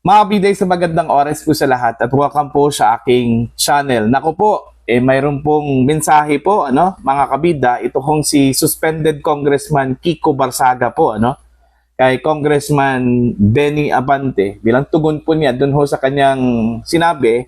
Mga biday sa magandang oras po sa lahat at welcome po sa aking channel. Naku po, mayroon pong mensahe po, mga kabida, ito hong si suspended Congressman Kiko Barsaga po, kay Congressman Benny Abante. Bilang tugon po niya dun ho sa kanyang sinabi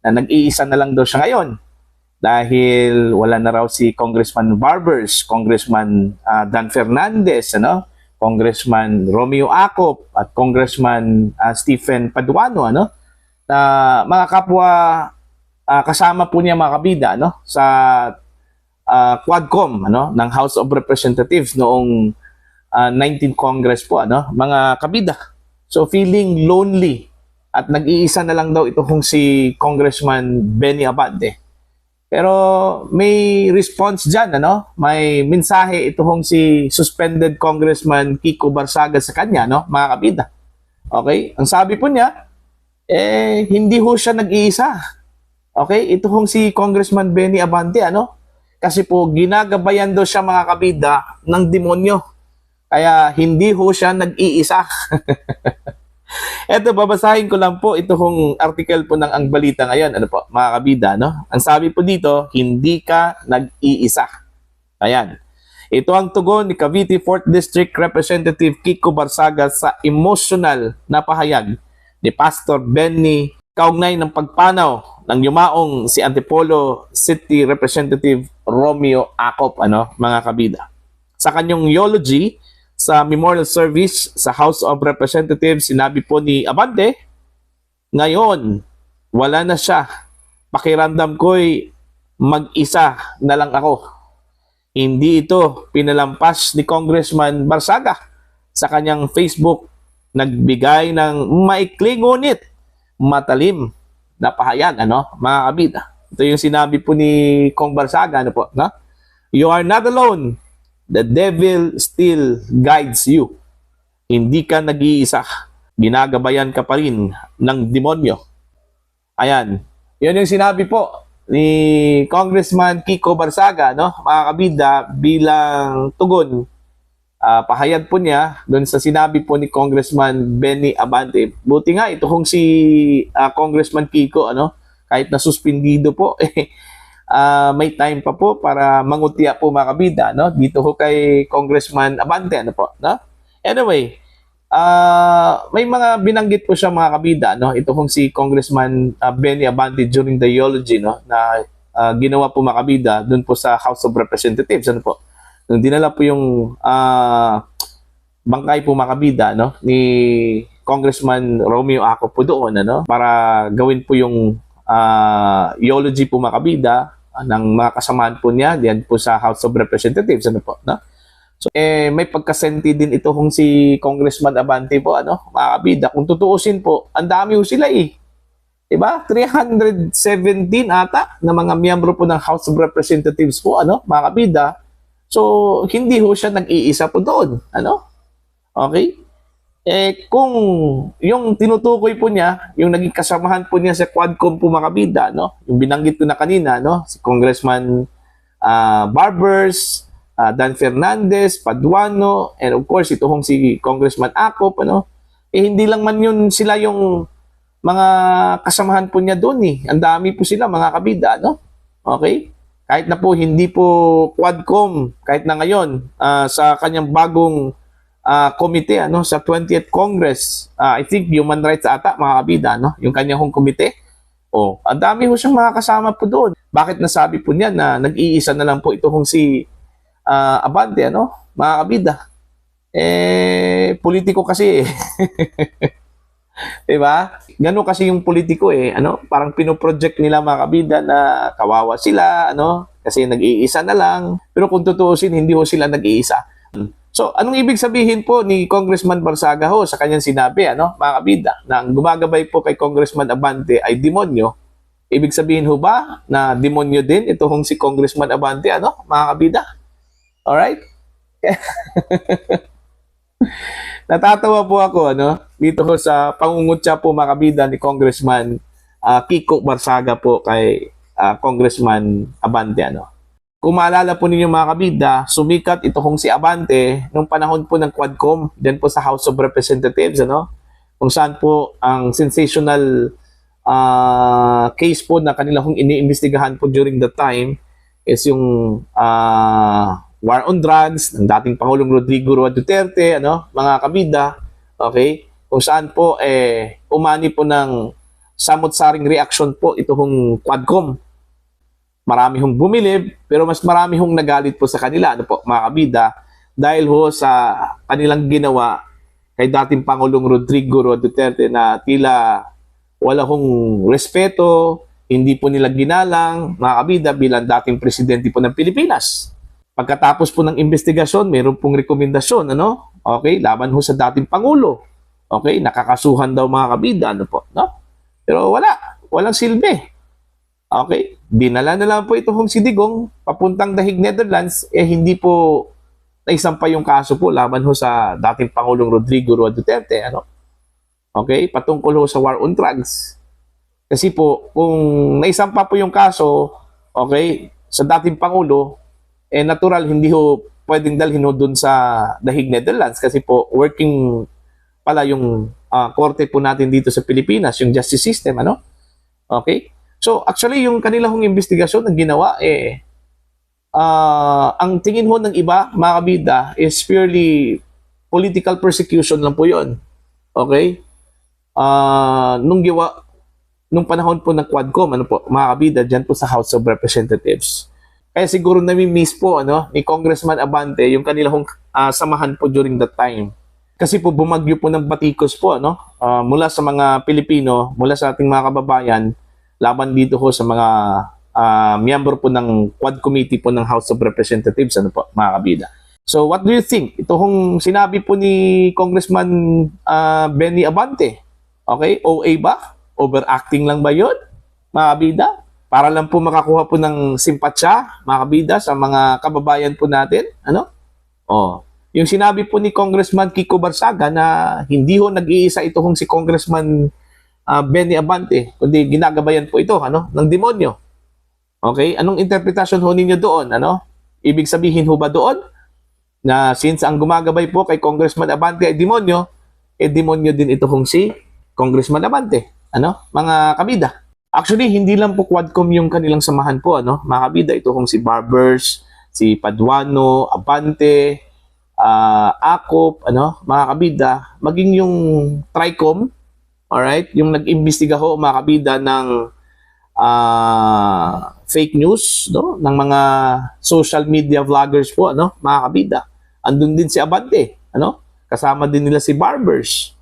na nag-iisa na lang daw siya ngayon dahil wala na raw si Congressman Barbers, Congressman Dan Fernandez, Congressman Romeo Acop at Congressman Stephen Paduano, na mga kapwa kasama po niya mga kabida sa Quadcom ng House of Representatives noong 19th Congress po, mga kabida. So feeling lonely at nag-iisa na lang daw ito kung si Congressman Benny Abante. Pero may response dyan, may mensahe ito hong si suspended Congressman Kiko Barsaga sa kanya, mga kabida. Okay? Ang sabi po niya, hindi ho siya nag-iisa. Okay? Ito hong si Congressman Benny Abante, kasi po ginagabayan daw siya mga kabida ng demonyo. Kaya hindi ho siya nag-iisa. Eto, babasahin ko lang po ito hong article po ng Ang Balita ngayon. Ano po, mga kabida, Ang sabi po dito, hindi ka nag-iisa. Ayan. Ito ang tugon ni Cavite 4th District Representative Kiko Barsaga sa emotional na pahayag ni Pastor Benny kaugnay ng pagpanaw ng yumaong si Antipolo City Representative Romeo Acop, mga kabida. Sa kanyang eulogy, sa memorial service sa House of Representatives, sinabi po ni Abante, ngayon, wala na siya. Pakiramdam ko'y mag-isa na lang ako. Hindi ito pinalampas ni Congressman Barsaga sa kanyang Facebook. Nagbigay ng maikling ngunit matalim na pahayag, mga kabida. Ito yung sinabi po ni Kong Barsaga, You are not alone. The devil still guides you. Hindi ka nag-iisa. Ginagabayan ka pa rin ng demonyo. Ayan. Yun yung sinabi po ni Congressman Kiko Barsaga, mga kabida, bilang tugon. Pahayag po niya doon sa sinabi po ni Congressman Benny Abante. Buti nga, ito kung si Congressman Kiko, kahit na suspendido po, may time pa po para mangutya po mga kabida, dito ho kay Congressman Abante, Anyway, may mga binanggit po siya mga kabida, ito hong si Congressman Benny Abante during the eulogy, na ginawa po mga kabida doon po sa House of Representatives, Nung dinala po yung bangkay po mga kabida, ni Congressman Romeo Acop po doon, para gawin po yung eulogy po mga kabida ng mga kasamahan po niya diyan po sa House of Representatives, So may pagkasenti din ito kung si Congressman Abante po, mga kabida. Kung tutuusin po, ang dami po sila Diba? 317 ata na mga miyembro po ng House of Representatives po, mga kabida. So hindi ho siya nag-iisa po doon, Okay? Kung yung tinutukoy po niya, yung naging kasamahan po niya sa Quadcom po mga kabida, yung binanggit ko na kanina, si Congressman Barbers, Dan Fernandez, Paduano, and of course, ito hong si Congressman Acop, hindi lang man yun sila yung mga kasamahan po niya doon Ang dami po sila mga kabida, Okay? Kahit na po hindi po Quadcom, kahit na ngayon, sa kanyang bagong komite sa 20th Congress, I think Human Rights ata mga kabida, yung kanyang komite. Ang dami ho siyang mga kasama po doon. Bakit nasabi po niya na nag-iisa na lang po ito kung si Abante, mga kabida? Politiko kasi diba? Gano'n kasi yung politiko parang pinoproject nila mga kabida na kawawa sila, kasi nag-iisa na lang. Pero kung tutuusin, hindi ho sila nag-iisa. So, anong ibig sabihin po ni Congressman Barsaga ho sa kanyang sinabi, mga kabida, na ang gumagabay po kay Congressman Abante ay demonyo? Ibig sabihin ho ba na demonyo din ito hong si Congressman Abante, mga kabida? Alright? Natatawa po ako, dito ho sa pangungutya po mga kabida ni Congressman Kiko Barsaga po kay Congressman Abante, Kung maalala po ninyo mga kabida, sumikat ito kung si Abante nung panahon po ng Quadcom, din po sa House of Representatives, kung saan po ang sensational case po na kanila hong iniimbestigahan po during the time is yung war on drugs ng dating Pangulong Rodrigo Roa Duterte, mga kabida, okay? Kung saan po umani po ng samot-saring reaction po ito hong Quadcom. Marami hong bumilib, pero mas marami hong nagalit po sa kanila, mga kabida, dahil ho sa kanilang ginawa kay dating Pangulong Rodrigo Roa Duterte na tila wala hong respeto, hindi po nila ginalang, mga kabida, bilang dating presidente po ng Pilipinas. Pagkatapos po ng investigasyon, mayroon pong rekomendasyon, okay, laban ho sa dating Pangulo. Okay, nakakasuhan daw mga kabida, Pero walang silbi. Okay, dinala na lang po ito hong si Digong papuntang Dahig, Netherlands, hindi po naisampa yung kaso po laban ho sa dating Pangulong Rodrigo Roa Duterte, Okay, patungkol ho sa war on drugs. Kasi po, kung naisampa po yung kaso, okay, sa dating Pangulo, natural, hindi ho pwedeng dalhin ho dun sa Dahig, Netherlands kasi po, working pala yung korte po natin dito sa Pilipinas, yung justice system, Okay? So, actually, yung kanila hong investigasyon na ginawa, ang tingin ho ng iba, mga kabida, is purely political persecution lang po yun. Okay? Nung panahon po ng Quadcom, mga kabida, dyan po sa House of Representatives. Kaya siguro nami-miss po, ni Congressman Abante, yung kanilang samahan po during that time. Kasi po bumagyo po ng batikos po, mula sa mga Pilipino, mula sa ating mga kababayan, laban dito ho sa mga miyembro po ng Quad Committee po ng House of Representatives, mga kabida. So, what do you think? Ito hong sinabi po ni Congressman Benny Abante, okay, OA ba? Overacting lang ba yun, mga kabida? Para lang po makakuha po ng simpatsya, mga kabida, sa mga kababayan po natin, yung sinabi po ni Congressman Kiko Barsaga na hindi ho nag-iisa ito hong si Congressman Benny Abante, kundi ginagabayan po ito, ng demonyo. Okay? Anong interpretasyon ho ninyo doon, Ibig sabihin ho ba doon na since ang gumagabay po kay Congressman Abante ay demonyo, demonyo din ito hong si Congressman Abante, mga kabida. Actually, hindi lang po Quadcom yung kanilang samahan po, mga kabida, ito hong si Barbers, si Paduano, Abante, Akop, mga kabida, maging yung Tricom, alright, yung nag-imbestiga ho, mga kabida, ng fake news, ng mga social media vloggers po, mga kabida. Andun din si Abante, kasama din nila si Barbers.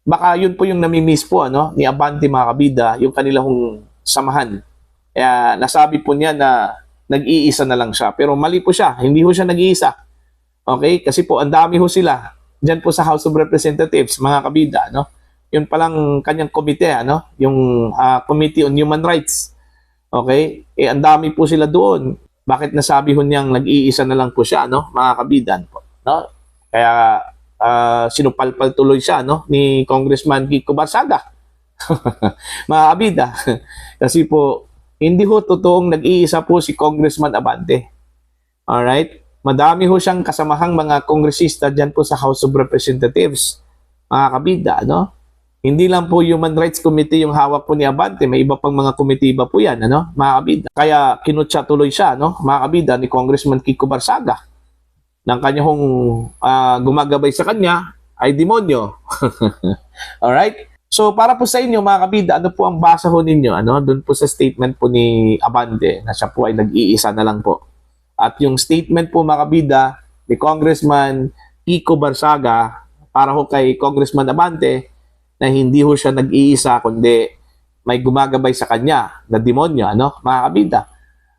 Baka yun po yung nami-miss po, ni Abante, mga kabida, yung kanilang samahan. Kaya nasabi po niya na nag-iisa na lang siya. Pero mali po siya, hindi ho siya nag-iisa. Okay? Kasi po, ang dami ho sila dyan po sa House of Representatives, mga kabida, Yun palang kanyang komite, yung Committee on Human Rights. Okay? Ang dami po sila doon. Bakit nasabi ho niyang nag-iisa na lang po siya, mga kabidan po, Kaya sinupalpal tuloy siya, ni Congressman Kiko Barsaga. Mga kabida. Kasi po, hindi ho totoong nag-iisa po si Congressman Abante. Alright? Madami ho siyang kasamahang mga kongresista dyan po sa House of Representatives. Mga kabida, Hindi lang po Human Rights Committee yung hawak po ni Abante, may iba pang mga komitiba po yan, mga kabida. Kaya kinutsa tuloy siya, mga kabida, ni Congressman Kiko Barsaga. Nang kanya hong gumagabay sa kanya ay demonyo. Alright? So, para po sa inyo, mga kabida, ano po ang basa ho ninyo? Doon po sa statement po ni Abante na siya po ay nag-iisa na lang po. At yung statement po, mga kabida, ni Congressman Kiko Barsaga para ho kay Congressman Abante, na hindi ho siya nag-iisa kundi may gumagabay sa kanya na demonyo, mga kabida.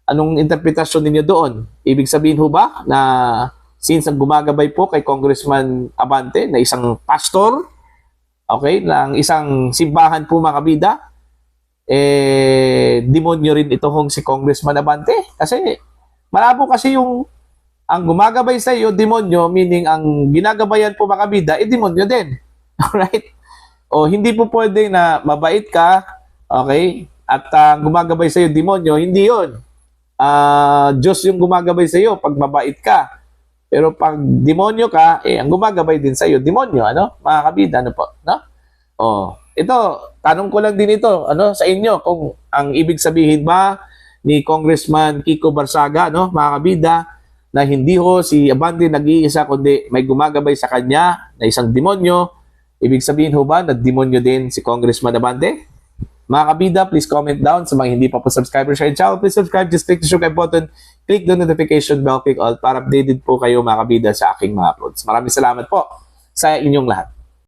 Anong interpretasyon ninyo doon? Ibig sabihin ho ba na since ang gumagabay po kay Congressman Abante na isang pastor, okay, ng isang simbahan po, mga kabida, demonyo rin ito hong si Congressman Abante? Kasi malabo kasi yung ang gumagabay sa iyo, demonyo, meaning ang ginagabayan po, mga kabida, demonyo din. Alright? O hindi po pwede na mabait ka, okay, at gumagabay sa iyo demonyo, hindi yun. Diyos yung gumagabay sa iyo pag mabait ka. Pero pag demonyo ka, ang gumagabay din sa iyo demonyo, mga kabida, po, Oh, ito, tanong ko lang din ito, ano, sa inyo, kung ang ibig sabihin ba ni Congressman Kiko Barsaga, no, mga kabida, na hindi ho si Abante nag-iisa, kundi may gumagabay sa kanya na isang demonyo, ibig sabihin ho ba na demonyo din si Congressman Abante? Mga kabida, please comment down. Sa mga hindi pa po subscriber sa channel, please subscribe. Just click the subscribe button, click the notification bell, click all para updated po kayo mga kabida sa aking mga uploads. Maraming salamat po sa inyong lahat.